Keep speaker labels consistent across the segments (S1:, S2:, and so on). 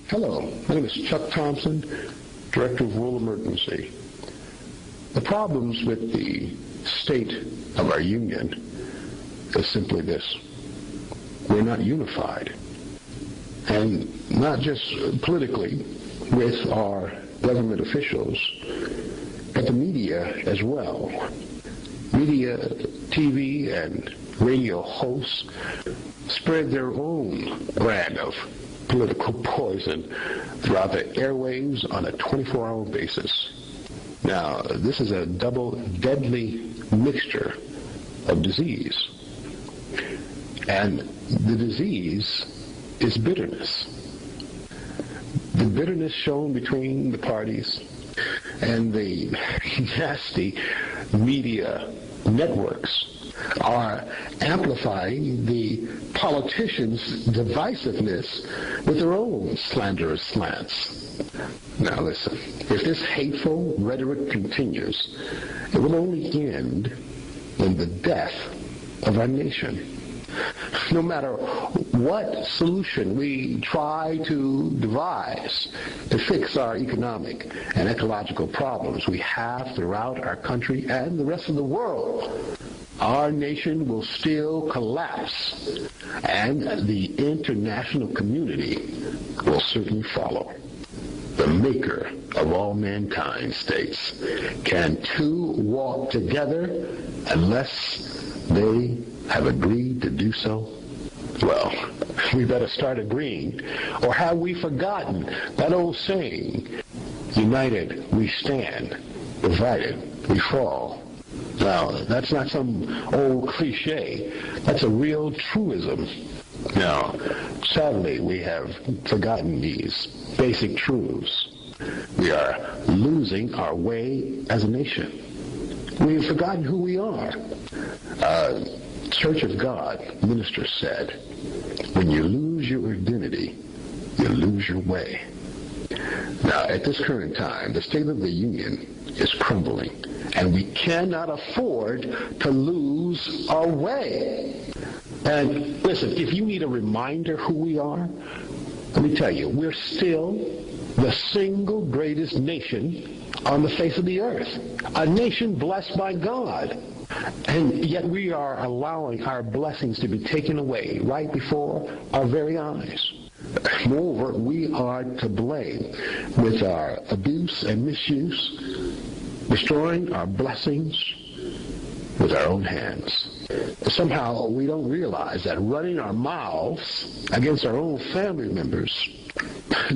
S1: Hello, my name is Chuck Thompson, Director of Rural Emergency. The problems with the state of our union is simply this. We're not unified. And not just politically with our government officials, but the media as well. Media, TV, and radio hosts spread their own brand of political poison throughout the airwaves on a 24-hour basis. Now, this is a double deadly mixture of disease. And the disease is bitterness. The bitterness shown between the parties and the nasty media networks are amplifying the politicians' divisiveness with their own slanderous slants. Now listen, if this hateful rhetoric continues, it will only end in the death of our nation. No matter what solution we try to devise to fix our economic and ecological problems we have throughout our country and the rest of the world, our nation will still collapse, and the international community will certainly follow. The maker of all mankind states, "Can two walk together unless they have agreed to do so?" Well, we better start agreeing. Or have we forgotten that old saying, "United we stand, divided we fall"? Now, that's not some old cliche. That's a real truism. Now, sadly, we have forgotten these basic truths. We are losing our way as a nation. We have forgotten who we are. Church of God minister said, "When you lose your identity, you lose your way." Now, at this current time, the state of the union is crumbling, and we cannot afford to lose our way. And listen, if you need a reminder who we are, let me tell you, we're still the single greatest nation on the face of the earth, a nation blessed by God. And yet we are allowing our blessings to be taken away right before our very eyes. Moreover, we are to blame with our abuse and misuse, destroying our blessings with our own hands. Somehow we don't realize that running our mouths against our own family members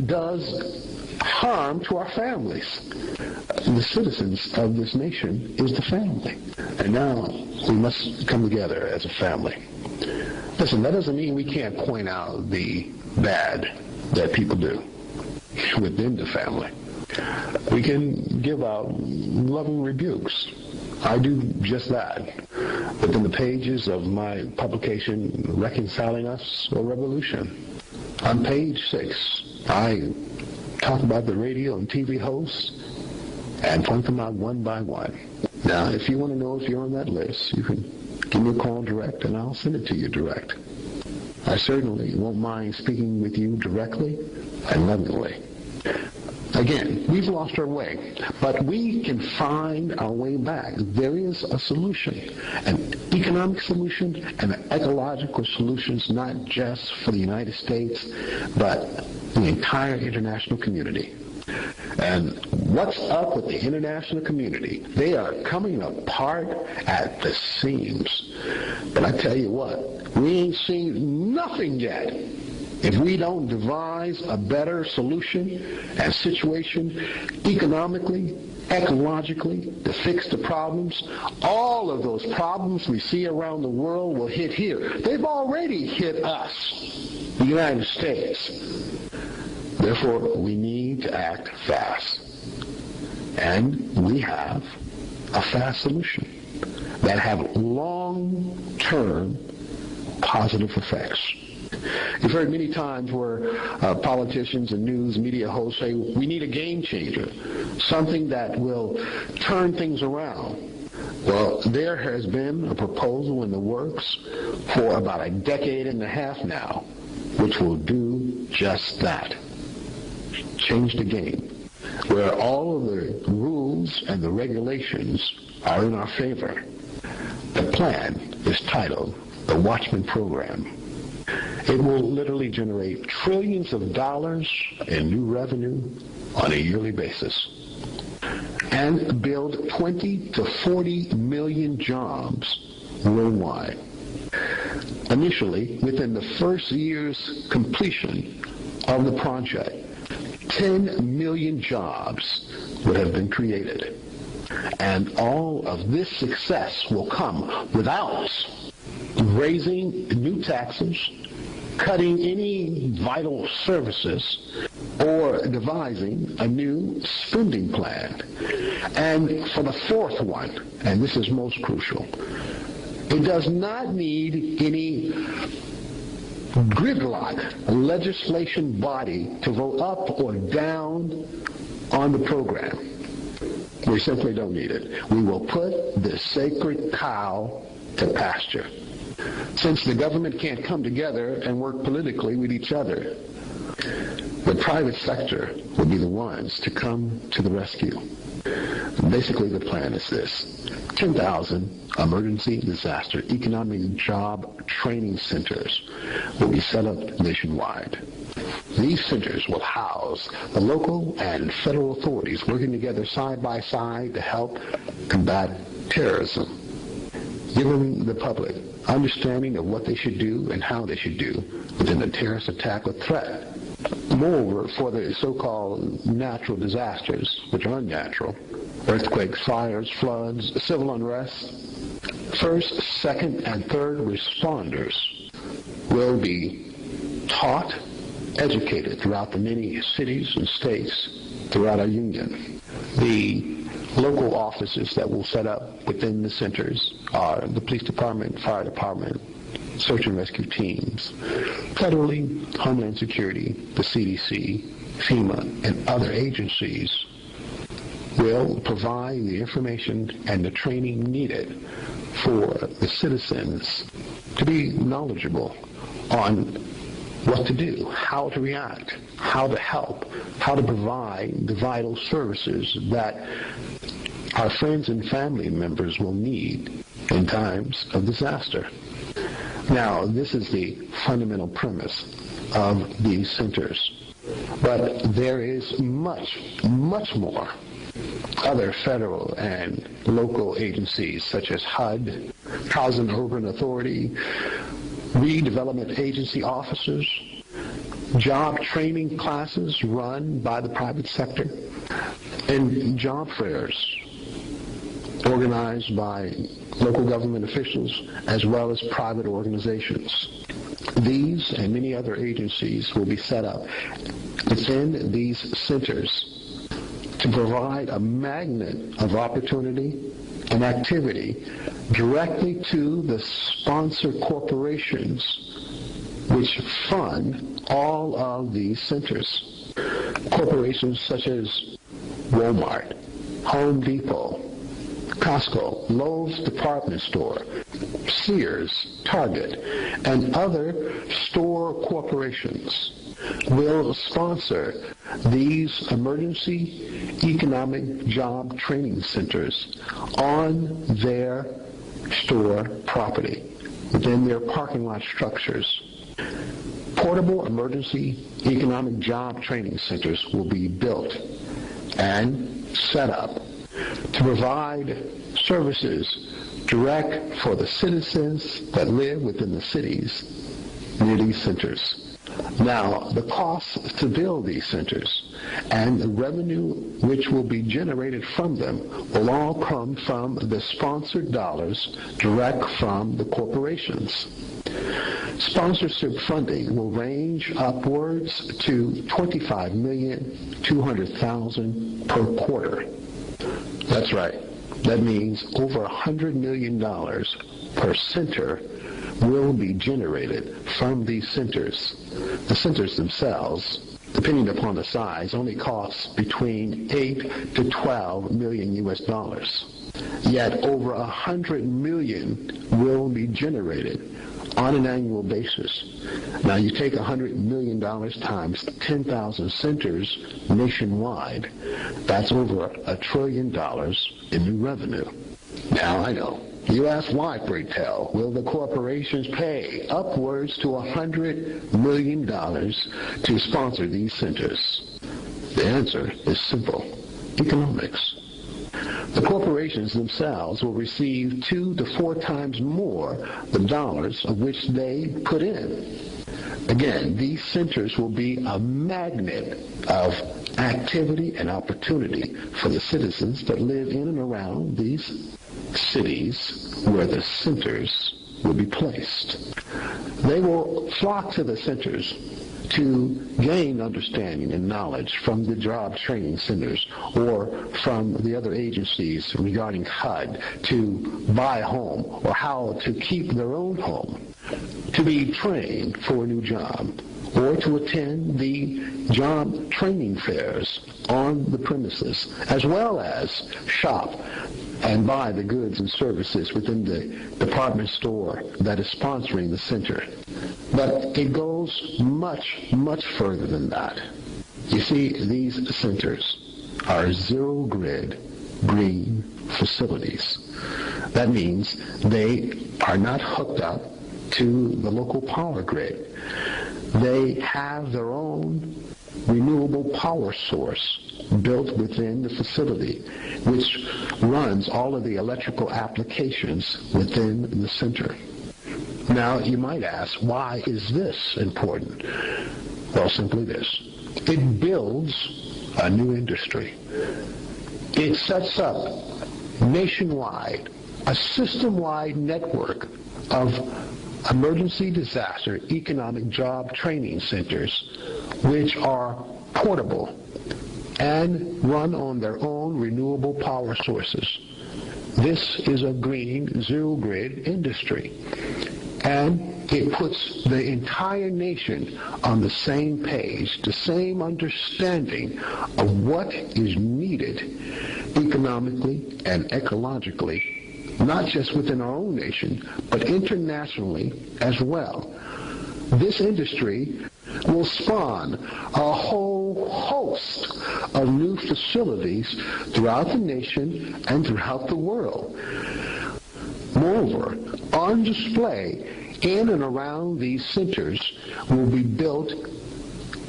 S1: does harm to our families. The citizens of this nation is the family. And now we must come together as a family. Listen, that doesn't mean we can't point out the bad that people do within the family. We can give out loving rebukes. I do just that within the pages of my publication, Reconciling Us or Revolution. On page 6, I talk about the radio and TV hosts and point them out one by one. Now, if you want to know if you're on that list, you can give me a call direct and I'll send it to you direct. I certainly won't mind speaking with you directly and lovingly. Again, we've lost our way, but we can find our way back. There is a solution, an economic solution and an ecological solution, not just for the United States, but the entire international community. And what's up with the international community? They are coming apart at the seams. But I tell you what, we ain't seen nothing yet. If we don't devise a better solution and situation economically, ecologically, to fix the problems, all of those problems we see around the world will hit here. They've already hit us, the United States. Therefore, we need to act fast. And we have a fast solution that have long-term positive effects. You've heard many times where politicians and news media hosts say, we need a game changer, something that will turn things around. Well, there has been a proposal in the works for about a decade and a half now, which will do just that. change the game, where all of the rules and the regulations are in our favor. The plan is titled the Watchman Program. It will literally generate trillions of dollars in new revenue on a yearly basis and build 20 to 40 million jobs worldwide. Initially, within the first year's completion of the project, 10 million jobs would have been created. And all of this success will come without raising new taxes, cutting any vital services, or devising a new spending plan. And for the fourth one, and this is most crucial, it does not need any gridlock legislation body to vote up or down on the program. We simply don't need it. We will put this sacred cow to pasture. Since the government can't come together and work politically with each other, the private sector will be the ones to come to the rescue. Basically, the plan is this: 10,000 emergency disaster economic job training centers will be set up nationwide. These centers will house the local and federal authorities working together side by side to help combat terrorism, giving the public understanding of what they should do and how they should do within a terrorist attack or threat. Moreover, for the so-called natural disasters, which are unnatural, earthquakes, fires, floods, civil unrest, first, second, and third responders will be taught, educated throughout the many cities and states throughout our union. The local offices that will set up within the centers are the police department, fire department, search and rescue teams, federally, Homeland Security, the CDC, FEMA, and other agencies will provide the information and the training needed for the citizens to be knowledgeable on what to do, how to react, how to help, how to provide the vital services that our friends and family members will need in times of disaster. Now, this is the fundamental premise of these centers. But there is much, much more. Other federal and local agencies such as HUD, Housing and Urban Authority, redevelopment agency officers, job training classes run by the private sector, and job fairs organized by local government officials as well as private organizations. These and many other agencies will be set up within these centers to provide a magnet of opportunity and activity directly to the sponsor corporations which fund all of these centers. Corporations such as Walmart, Home Depot, Costco, Lowe's Department Store, Sears, Target, and other store corporations will sponsor these emergency economic job training centers on their store property, within their parking lot structures. Portable emergency economic job training centers will be built and set up to provide services direct for the citizens that live within the cities near these centers. Now, the costs to build these centers and the revenue which will be generated from them will all come from the sponsored dollars direct from the corporations. Sponsorship funding will range upwards to $25,200,000 per quarter. That's right. That means over $100 million per center will be generated from these centers. The centers themselves, depending upon the size, only cost between 8 to 12 million US dollars. Yet over 100 million will be generated on an annual basis. Now you take $100 million times 10,000 centers nationwide, that's over $1 trillion in new revenue. Now I know. You ask why, pray tell, will the corporations pay upwards to $100 million to sponsor these centers? The answer is simple: economics. The corporations themselves will receive 2 to 4 times more the dollars of which they put in. Again, these centers will be a magnet of activity and opportunity for the citizens that live in and around these cities where the centers will be placed. They will flock to the centers to gain understanding and knowledge from the job training centers or from the other agencies regarding HUD, to buy a home or how to keep their own home, to be trained for a new job, or to attend the job training fairs on the premises, as well as shop and buy the goods and services within the department store that is sponsoring the center. But it goes much, much further than that. You see, these centers are zero-grid green facilities. That means they are not hooked up to the local power grid. They have their own renewable power source built within the facility, which runs all of the electrical applications within the center. Now, you might ask, why is this important? Well, simply this. It builds a new industry. It sets up nationwide a system-wide network of emergency disaster economic job training centers, which are portable and run on their own renewable power sources. This is a green, zero-grid industry, and it puts the entire nation on the same page, the same understanding of what is needed economically and ecologically, not just within our own nation, but internationally as well. This industry will spawn a whole host of new facilities throughout the nation and throughout the world. Moreover, on display in and around these centers will be built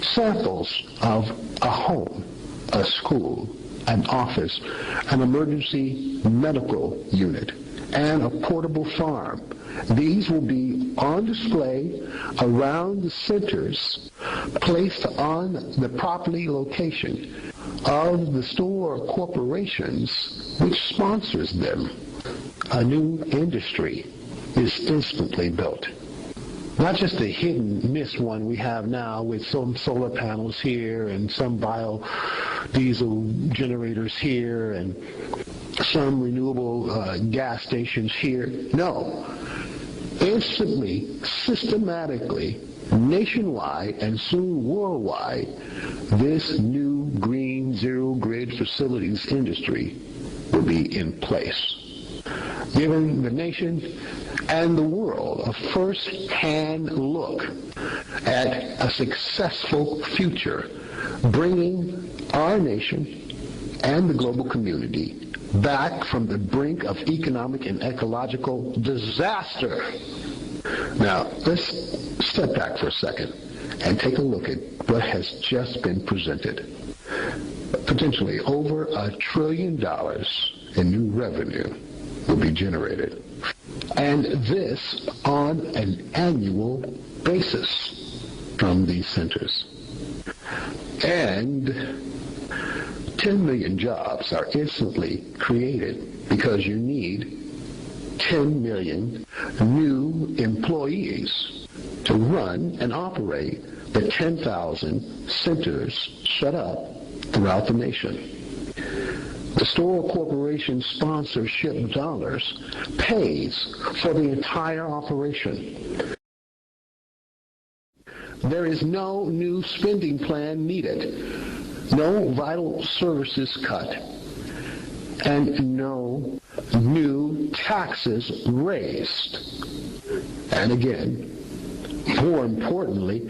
S1: samples of a home, a school, an office, an emergency medical unit, and a portable farm. These will be on display around the centers, placed on the property location of the store corporations which sponsors them. A new industry is instantly built. Not just the hidden miss one we have now with some solar panels here and some biodiesel generators here and some renewable gas stations here. No. Instantly, systematically, nationwide, and soon worldwide, this new green zero-grid facilities industry will be in place, giving the nation and the world a first-hand look at a successful future, bringing our nation and the global community back from the brink of economic and ecological disaster. Now, let's step back for a second and take a look at what has just been presented. Potentially over $1 trillion in new revenue will be generated. And this on an annual basis from these centers. And 10 million jobs are instantly created because you need 10 million new employees to run and operate the 10,000 centers set up throughout the nation. The store corporation sponsorship dollars pays for the entire operation. There is no new spending plan needed, no vital services cut, and no new taxes raised. And again, more importantly,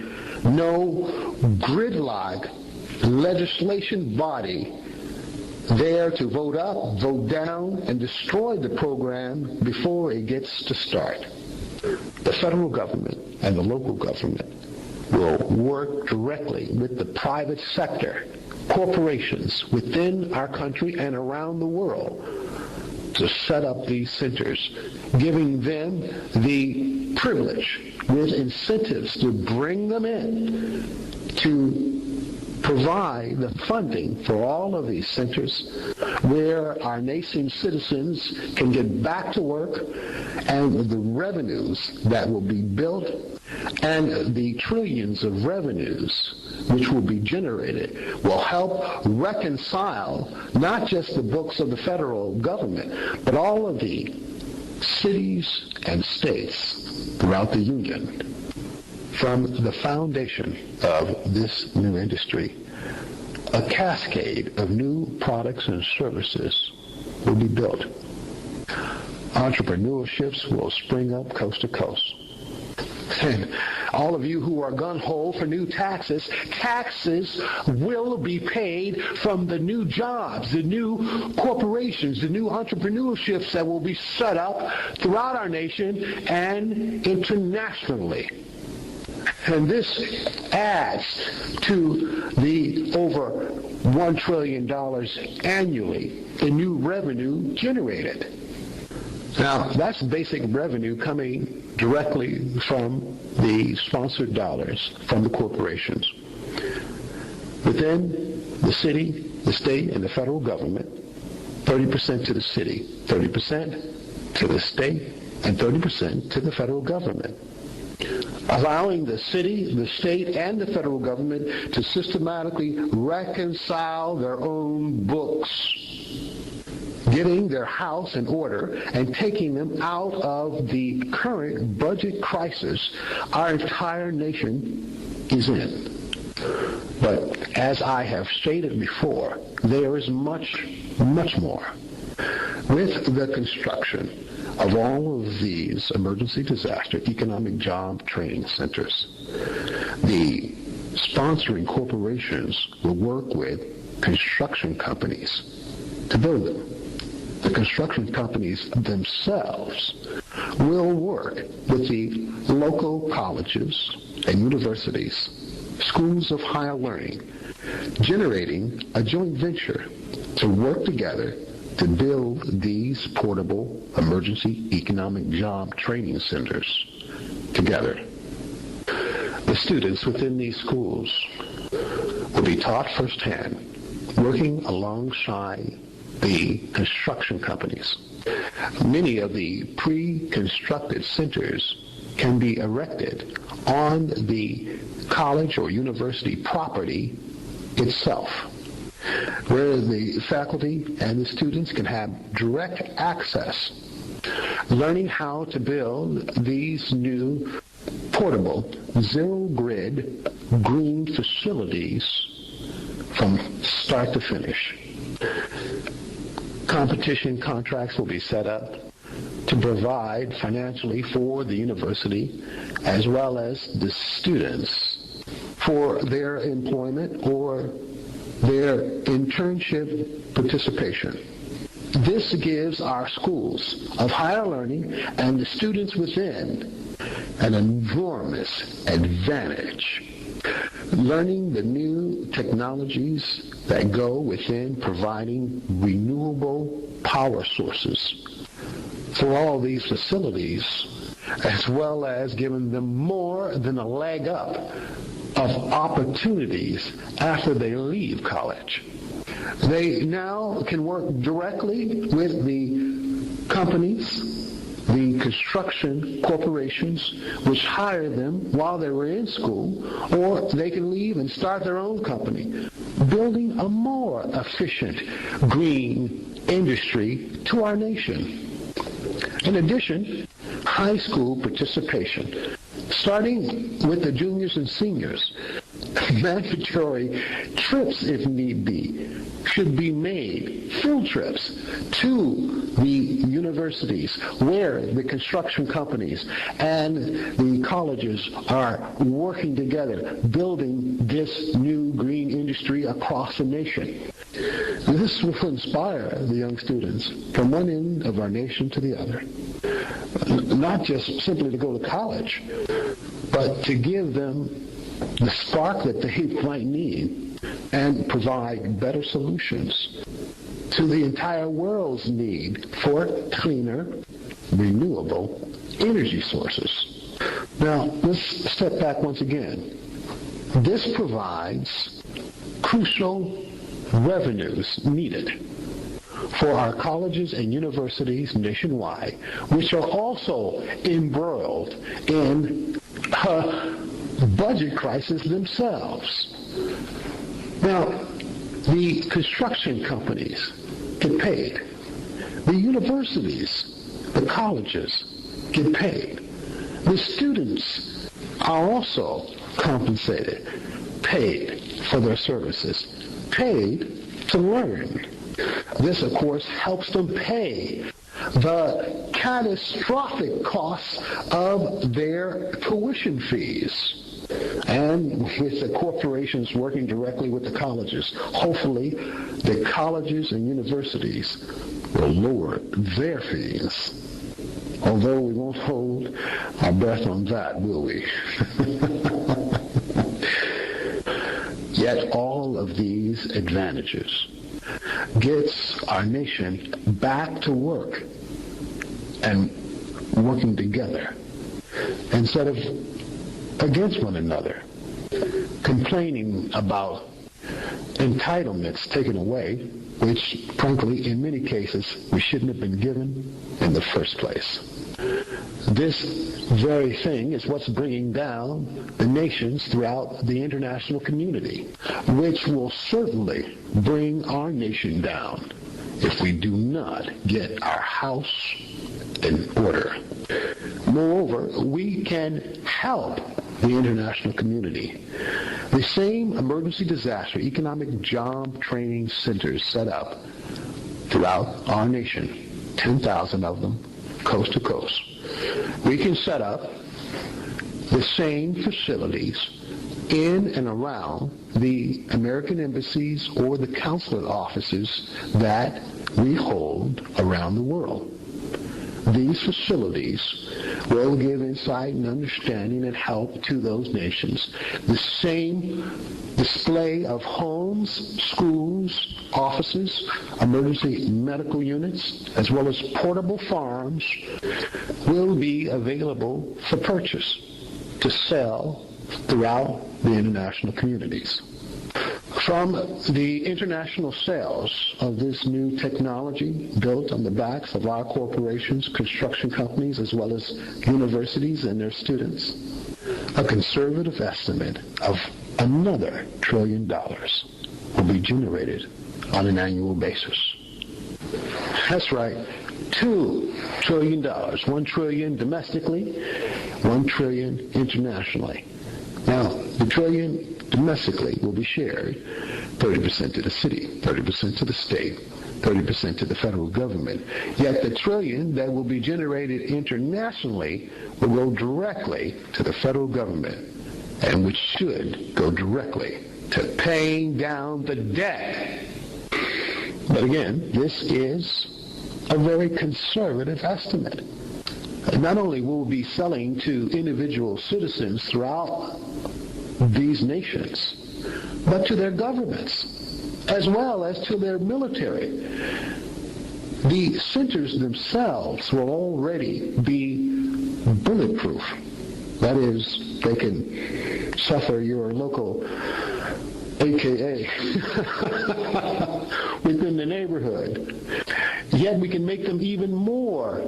S1: no gridlock legislation body there to vote up, vote down, and destroy the program before it gets to start. The federal government and the local government will work directly with the private sector, corporations within our country and around the world to set up these centers, giving them the privilege with incentives to bring them in, to provide the funding for all of these centers where our nation's citizens can get back to work, and the revenues that will be built and the trillions of revenues which will be generated will help reconcile not just the books of the federal government, but all of the cities and states throughout the Union. From the foundation of this new industry, a cascade of new products and services will be built. Entrepreneurships will spring up coast to coast. And all of you who are gung-ho for new taxes will be paid from the new jobs, the new corporations, the new entrepreneurships that will be set up throughout our nation and internationally. And this adds to the over $1 trillion annually in new revenue generated. Now, that's basic revenue coming directly from the sponsored dollars from the corporations. Within the city, the state, and the federal government, 30% to the city, 30% to the state, and 30% to the federal government, allowing the city, the state, and the federal government to systematically reconcile their own books, getting their house in order and taking them out of the current budget crisis our entire nation is in. But as I have stated before, there is much, much more. With the construction of all of these emergency disaster economic job training centers, the sponsoring corporations will work with construction companies to build them. The construction companies themselves will work with the local colleges and universities, schools of higher learning, generating a joint venture to work together to build these portable emergency economic job training centers together. The students within these schools will be taught firsthand, working alongside the construction companies. Many of the pre-constructed centers can be erected on the college or university property itself, where the faculty and the students can have direct access, learning how to build these new portable, zero-grid green facilities from start to finish. Competition contracts will be set up to provide financially for the university as well as the students for their employment or their internship participation. This gives our schools of higher learning and the students within an enormous advantage, learning the new technologies that go within providing renewable power sources for all these facilities, as well as giving them more than a leg up of opportunities after they leave college. They now can work directly with the companies, the construction corporations, which hire them while they were in school, or they can leave and start their own company, building a more efficient green industry to our nation. In addition, high school participation, starting with the juniors and seniors, mandatory trips, if need be, should be made, field trips to the universities, where the construction companies and the colleges are working together, building this new green industry across the nation. This will inspire the young students from one end of our nation to the other. Not just simply to go to college, but to give them the spark that they might need and provide better solutions to the entire world's need for cleaner, renewable energy sources. Now, let's step back once again. This provides crucial revenues needed for our colleges and universities nationwide, which are also embroiled in a budget crisis themselves. Now, the construction companies get paid. The universities, the colleges get paid. The students are also compensated, paid for their services, paid to learn. This, of course, helps them pay the catastrophic costs of their tuition fees. And with the corporations working directly with the colleges, hopefully the colleges and universities will lower their fees. Although we won't hold our breath on that, will we? Yet all of these advantages gets our nation back to work and working together instead of against one another, complaining about entitlements taken away, which, frankly, in many cases, we shouldn't have been given in the first place. This very thing is what's bringing down the nations throughout the international community, which will certainly bring our nation down if we do not get our house in order. Moreover, we can help the international community. The same emergency disaster economic job training centers set up throughout our nation, 10,000 of them, coast to coast. We can set up the same facilities in and around the American embassies or the consulate offices that we hold around the world. These facilities will give insight and understanding and help to those nations. The same display of homes, schools, offices, emergency medical units, as well as portable farms will be available for purchase to sell throughout the international communities. From the international sales of this new technology built on the backs of our corporations, construction companies, as well as universities and their students, a conservative estimate of another $1 trillion will be generated on an annual basis. That's right, $2 trillion. $1 trillion domestically, $1 trillion internationally. Now, the trillion domestically will be shared 30% to the city, 30% to the state, 30% to the federal government. Yet the $1 trillion that will be generated internationally will go directly to the federal government, and which should go directly to paying down the debt. But again, this is a very conservative estimate. Not only will we be selling to individual citizens throughout these nations, but to their governments, as well as to their military. The centers themselves will already be bulletproof. That is, they can suffer your local AKA within the neighborhood. Yet we can make them even more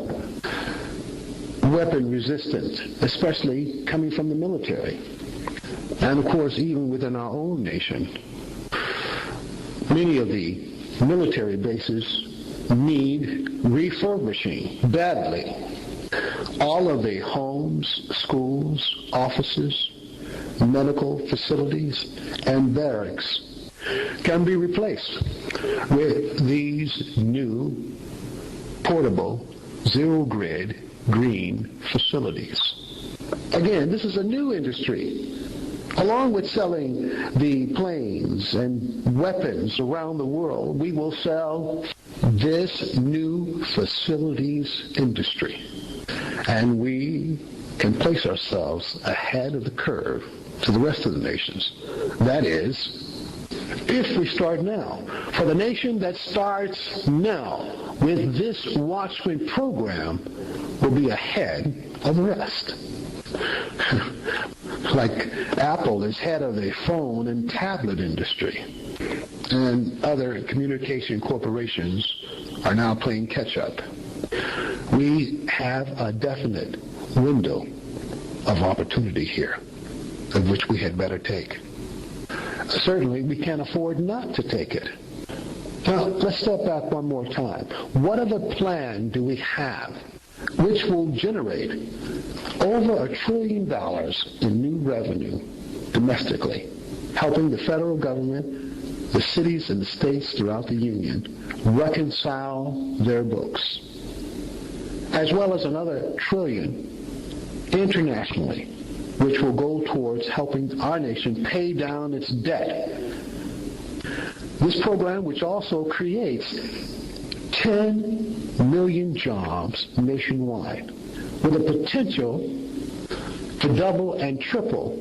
S1: weapon resistant, especially coming from the military. And of course, even within our own nation, many of the military bases need refurbishing badly. All of the homes, schools, offices, medical facilities, and barracks can be replaced with these new portable, zero-grid, green facilities. Again, this is a new industry. Along with selling the planes and weapons around the world, we will sell this new facilities industry. And we can place ourselves ahead of the curve to the rest of the nations. That is, if we start now. For the nation that starts now with this Watchman program will be ahead of the rest. Like Apple is head of the phone and tablet industry, and other communication corporations are now playing catch-up. We have a definite window of opportunity here, of which we had better take. Certainly, we can't afford not to take it. Now, let's step back one more time. What other plan do we have which will generate over $1 trillion in new revenue domestically, helping the federal government, the cities and the states throughout the Union reconcile their books, as well as another $1 trillion internationally, which will go towards helping our nation pay down its debt. This program, which also creates 10 million jobs nationwide, with a potential to double and triple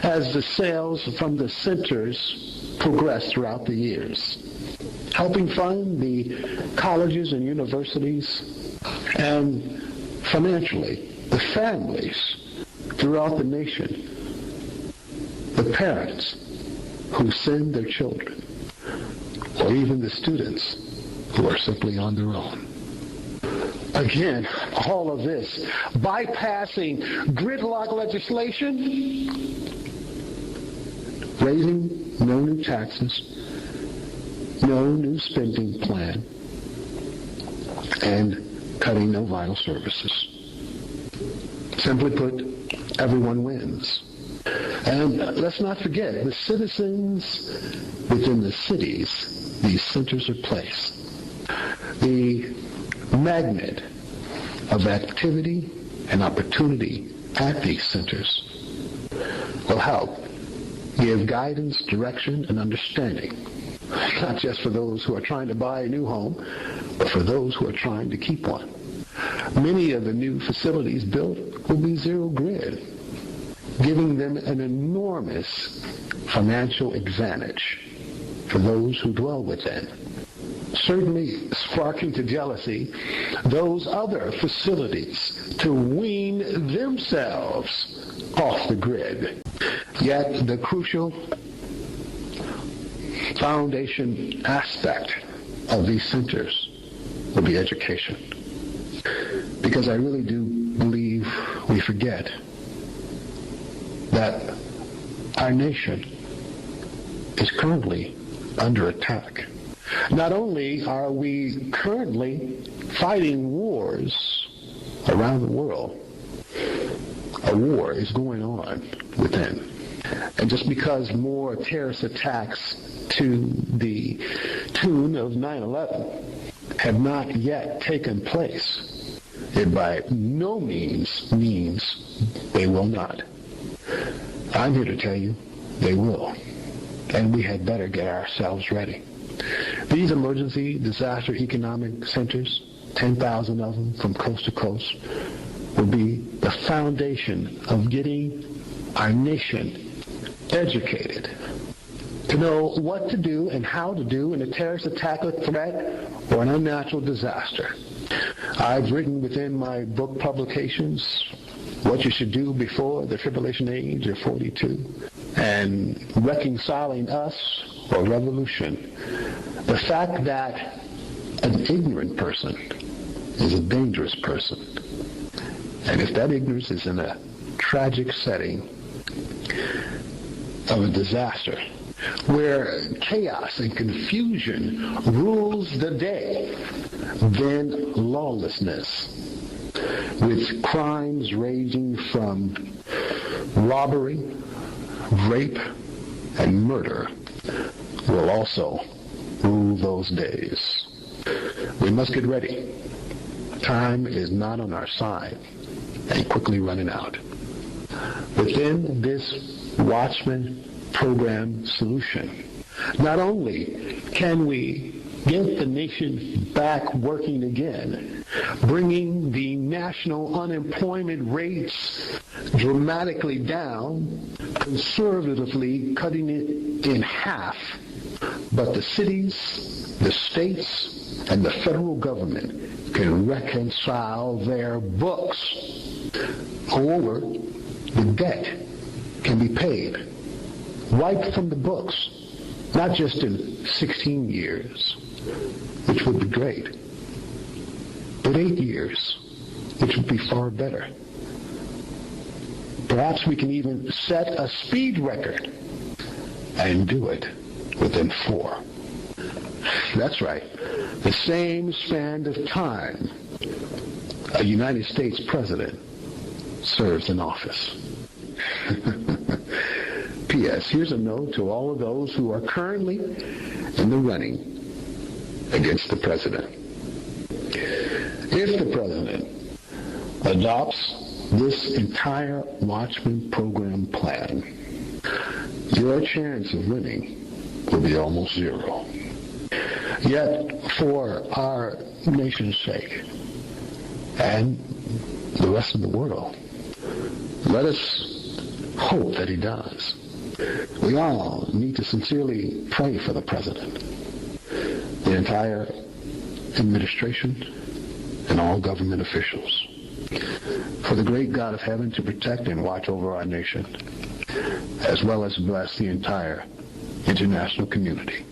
S1: as the sales from the centers progress throughout the years, helping fund the colleges and universities, and financially the families throughout the nation, the parents who send their children, or even the students who are simply on their own. Again, all of this bypassing gridlock legislation, raising no new taxes, no new spending plan, and cutting no vital services. Simply put, everyone wins. And let's not forget, the citizens within the cities these centers are placed, the magnet of activity and opportunity at these centers will help give guidance, direction, and understanding, not just for those who are trying to buy a new home, but for those who are trying to keep one. Many of the new facilities built will be zero grid, giving them an enormous financial advantage for those who dwell within. Certainly sparking to jealousy those other facilities to wean themselves off the grid. Yet the crucial foundation aspect of these centers will be education. Because I really do believe we forget that our nation is currently under attack. Not only are we currently fighting wars around the world, a war is going on within. And just because more terrorist attacks to the tune of 9/11 have not yet taken place, it by no means means they will not. I'm here to tell you they will. And we had better get ourselves ready. These emergency disaster economic centers, 10,000 of them from coast to coast, will be the foundation of getting our nation educated to know what to do and how to do in a terrorist attack or threat or an unnatural disaster. I've written within my book publications what you should do before the tribulation age of 42 and reconciling us or revolution. The fact that an ignorant person is a dangerous person. And if that ignorance is in a tragic setting of a disaster, where chaos and confusion rules the day, then lawlessness, with crimes ranging from robbery, rape, and murder, will also rule those days. We must get ready. Time is not on our side and quickly running out. Within this Watchman program solution, not only can we get the nation back working again, bringing the national unemployment rates dramatically down, conservatively cutting it in half, but the cities, the states, and the federal government can reconcile their books. Moreover, the debt can be paid, wiped from the books, not just in 16 years, which would be great, but 8 years, which would be far better. Perhaps we can even set a speed record and do it within 4. That's right, the same span of time a United States president serves in office. P.S. Here's a note to all of those who are currently in the running against the president. If the president adopts this entire Watchman program plan, your chance of winning will be almost zero. Yet, for our nation's sake and the rest of the world, let us hope that he does. We all need to sincerely pray for the president, the entire administration, and all government officials, for the great God of heaven to protect and watch over our nation, as well as bless the entire international community.